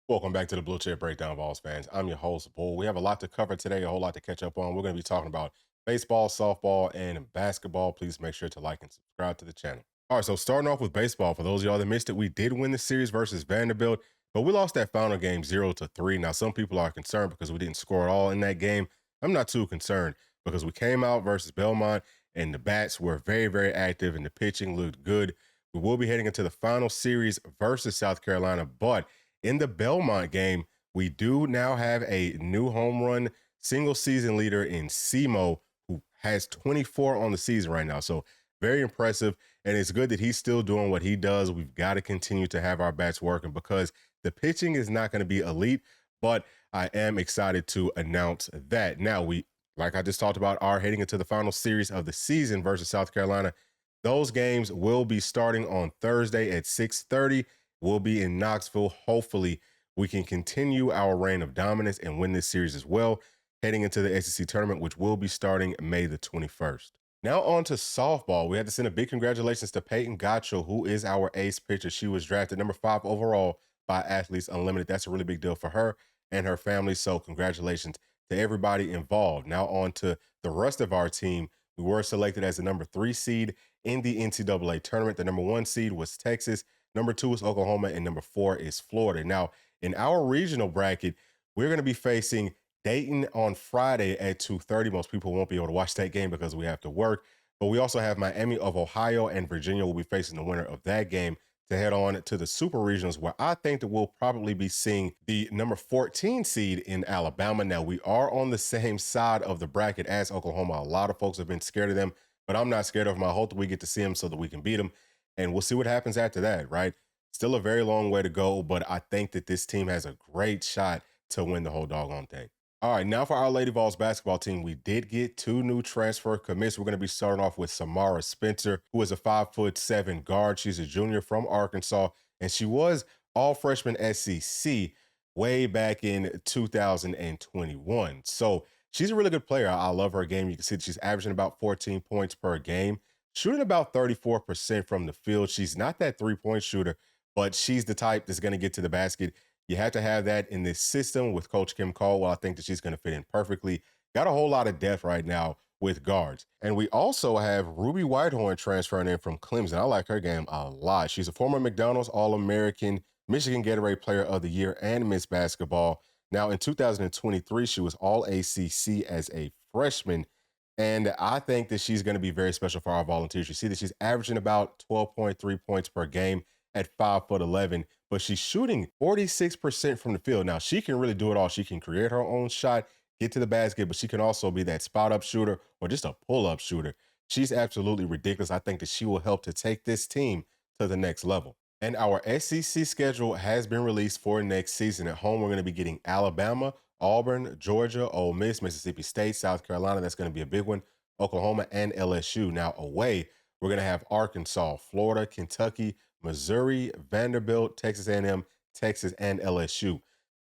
Welcome back to the Bluechip Breakdown, Vols fans. I'm your host, Bull. We have a lot to cover today, a whole lot to catch up on. We're going to be talking about baseball, softball, and basketball. Please make sure to like and subscribe to the channel. All right, so starting off with baseball, for those of y'all that missed it, we did win the series versus Vanderbilt, but we lost that final game 0-3. Now, some people are concerned because we didn't score at all in that game. I'm not too concerned because we came out versus Belmont, and the bats were very, very active, and the pitching looked good. We will be heading into the final series versus South Carolina, but in the Belmont game, we do now have a new home run single season leader in Simo, who has 24 on the season right now. So very impressive. And it's good that he's still doing what he does. We've got to continue to have our bats working because the pitching is not going to be elite, but I am excited to announce that. Now, like I just talked about, are heading into the final series of the season versus South Carolina. Those games will be starting on Thursday at 6:30. We'll be in Knoxville. Hopefully, we can continue our reign of dominance and win this series as well, heading into the SEC tournament, which will be starting May the 21st. Now on to softball. We had to send a big congratulations to Peyton Gotcho, who is our ace pitcher. She was drafted number 5 overall by Athletes Unlimited. That's a really big deal for her and her family. So congratulations to everybody involved. Now on to the rest of our team. We were selected as the number 3 seed in the NCAA tournament. The number 1 seed was Texas. Number 2 is Oklahoma, and number 4 is Florida. Now, in our regional bracket, we're going to be facing Dayton on Friday at 2:30. Most people won't be able to watch that game because we have to work. But we also have Miami of Ohio and Virginia will be facing the winner of that game to head on to the super regionals, where I think that we'll probably be seeing the number 14 seed in Alabama. Now, we are on the same side of the bracket as Oklahoma. A lot of folks have been scared of them, but I'm not scared of them. I hope that we get to see them so that we can beat them. And we'll see what happens after that, right? Still a very long way to go, but I think that this team has a great shot to win the whole doggone thing. All right, now for our Lady Vols basketball team, we did get 2 new transfer commits. We're going to be starting off with Samara Spencer, who is a 5'7" guard. She's a junior from Arkansas, and she was all freshman SEC way back in 2021. So she's a really good player. I love her game. You can see that she's averaging about 14 points per game, shooting about 34% from the field. She's not that three-point shooter, but she's the type that's going to get to the basket. You have to have that in this system with Coach Kim Caldwell. I think that she's going to fit in perfectly. Got a whole lot of depth right now with guards. And we also have Ruby Whitehorn transferring in from Clemson. I like her game a lot. She's a former McDonald's All-American, Michigan Gatorade Player of the Year, and Miss Basketball. Now, in 2023, she was All-ACC as a freshman. And I think that she's going to be very special for our Volunteers. You see that she's averaging about 12.3 points per game at 5'11", but she's shooting 46% from the field. Now, she can really do it all. She can create her own shot, get to the basket, but she can also be that spot-up shooter or just a pull-up shooter. She's absolutely ridiculous. I think that she will help to take this team to the next level. And our SEC schedule has been released for next season. At home, we're going to be getting Alabama, Auburn, Georgia, Ole Miss, Mississippi State, South Carolina. That's going to be a big one. Oklahoma and LSU. Now, away, we're going to have Arkansas, Florida, Kentucky, Missouri, Vanderbilt, Texas A&M, Texas, and LSU.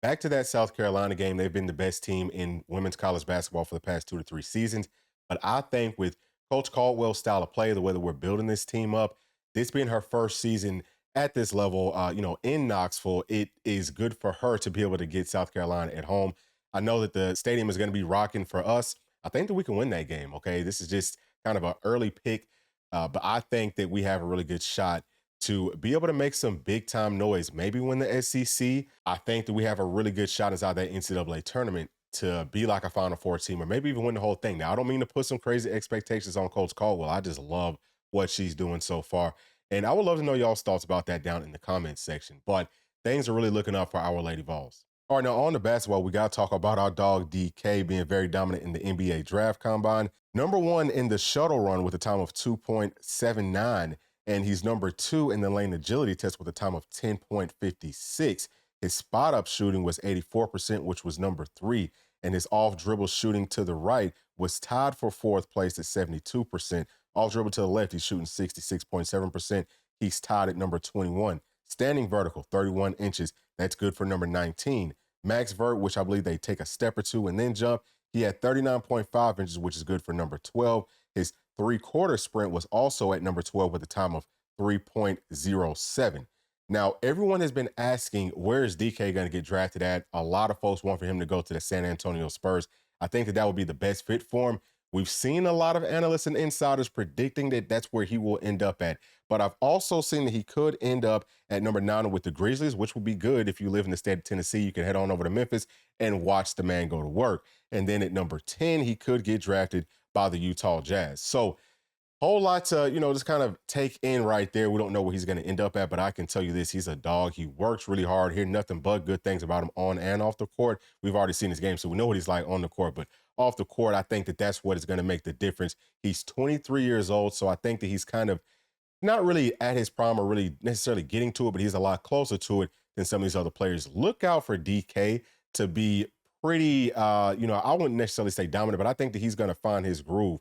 Back to that South Carolina game, they've been the best team in women's college basketball for the past 2 to 3 seasons. But I think with Coach Caldwell's style of play, the way that we're building this team up, this being her first season at this level, in Knoxville, it is good for her to be able to get South Carolina at home. I know that the stadium is going to be rocking for us. I think that we can win that game, okay? This is just kind of an early pick, but I think that we have a really good shot to be able to make some big time noise, maybe win the SEC. I think that we have a really good shot inside that NCAA tournament to be like a Final Four team or maybe even win the whole thing. Now, I don't mean to put some crazy expectations on Coach Caldwell. I just love what she's doing so far. And I would love to know y'all's thoughts about that down in the comments section. But things are really looking up for our Lady Vols. All right, now on the basketball, we got to talk about our dog DK being very dominant in the NBA draft combine. Number 1 in the shuttle run with a time of 2.79. And he's number 2 in the lane agility test with a time of 10.56. His spot-up shooting was 84%, which was number 3. And his off-dribble shooting to the right was tied for 4th place at 72%. Off-dribble to the left, he's shooting 66.7%. He's tied at number 21. Standing vertical, 31 inches. That's good for number 19. Max vert, which I believe they take a step or two and then jump, he had 39.5 inches, which is good for number 12. His three-quarter sprint was also at number 12 with a time of 3.07. Now, everyone has been asking, where is DK going to get drafted at? A lot of folks want for him to go to the San Antonio Spurs. I think that would be the best fit for him. We've seen a lot of analysts and insiders predicting that that's where he will end up at. But I've also seen that he could end up at number 9 with the Grizzlies, which would be good if you live in the state of Tennessee. You can head on over to Memphis and watch the man go to work. And then at number 10, he could get drafted by the Utah Jazz. So whole lot to, just kind of take in right there. We don't know where he's going to end up at, but I can tell you this, he's a dog. He works really hard. Hear nothing but good things about him on and off the court. We've already seen his game, so we know what he's like on the court, but off the court, I think that that's what is going to make the difference. He's 23 years old, so I think that he's kind of not really at his prime or really necessarily getting to it, but he's a lot closer to it than some of these other players. Look out for DK to be pretty, I wouldn't necessarily say dominant, but I think that he's going to find his groove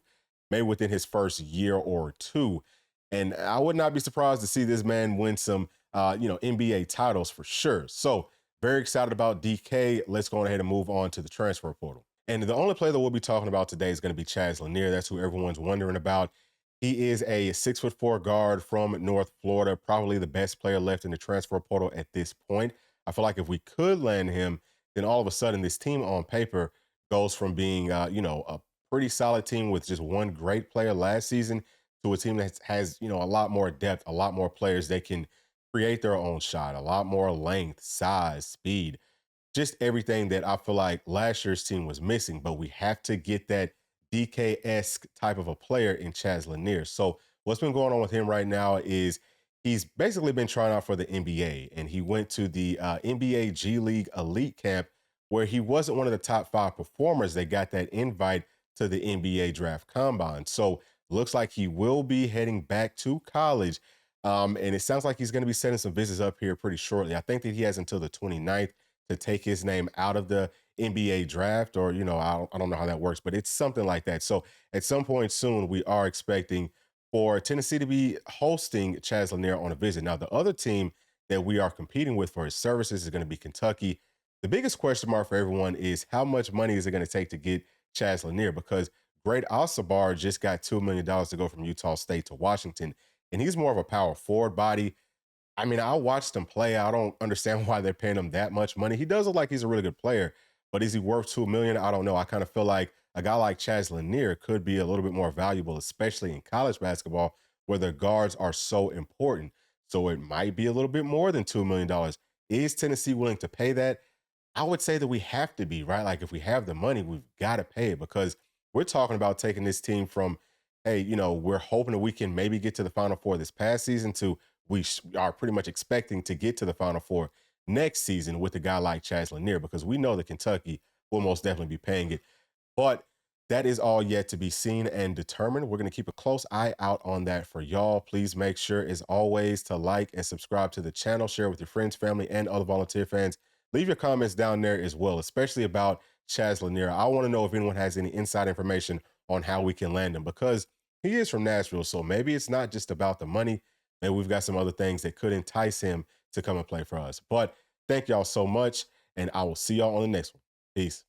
maybe within his first year or two. And I would not be surprised to see this man win some, NBA titles for sure. So very excited about DK. Let's go ahead and move on to the transfer portal. And the only player that we'll be talking about today is going to be Chaz Lanier. That's who everyone's wondering about. He is a 6'4" guard from North Florida, probably the best player left in the transfer portal at this point. I feel like if we could land him, then all of a sudden this team on paper goes from being, a pretty solid team with just one great player last season to a team that has, a lot more depth, a lot more players that can create their own shot, a lot more length, size, speed, just everything that I feel like last year's team was missing. But we have to get that DK-esque type of a player in Chaz Lanier. So what's been going on with him right now is he's basically been trying out for the NBA, and he went to the NBA G League Elite Camp where he wasn't one of the top 5 performers that got that invite to the NBA Draft Combine. So looks like he will be heading back to college. And it sounds like he's going to be setting some visits up here pretty shortly. I think that he has until the 29th to take his name out of the NBA draft, or, I don't know how that works, but it's something like that. So at some point soon, we are expecting for Tennessee to be hosting Chaz Lanier on a visit. Now, the other team that we are competing with for his services is going to be Kentucky. The biggest question mark for everyone is how much money is it going to take to get Chaz Lanier, because Great Asabar just got $2 million to go from Utah State to Washington, and he's more of a power forward body. I mean, I watched him play. I don't understand why they're paying him that much money. He does look like he's a really good player, but is he worth $2 million? I don't know. I kind of feel like a guy like Chaz Lanier could be a little bit more valuable, especially in college basketball where the guards are so important. So it might be a little bit more than $2 million. Is Tennessee willing to pay that? I would say that we have to be, right? Like if we have the money, we've got to pay it, because we're talking about taking this team from, hey, we're hoping that we can maybe get to the Final Four this past season to are pretty much expecting to get to the Final Four next season with a guy like Chaz Lanier, because we know that Kentucky will most definitely be paying it. But that is all yet to be seen and determined. We're going to keep a close eye out on that for y'all. Please make sure, as always, to like and subscribe to the channel, share with your friends, family, and other volunteer fans. Leave your comments down there as well, especially about Chaz Lanier. I want to know if anyone has any inside information on how we can land him, because he is from Nashville. So maybe it's not just about the money. Maybe we've got some other things that could entice him to come and play for us. But thank y'all so much, and I will see y'all on the next one. Peace.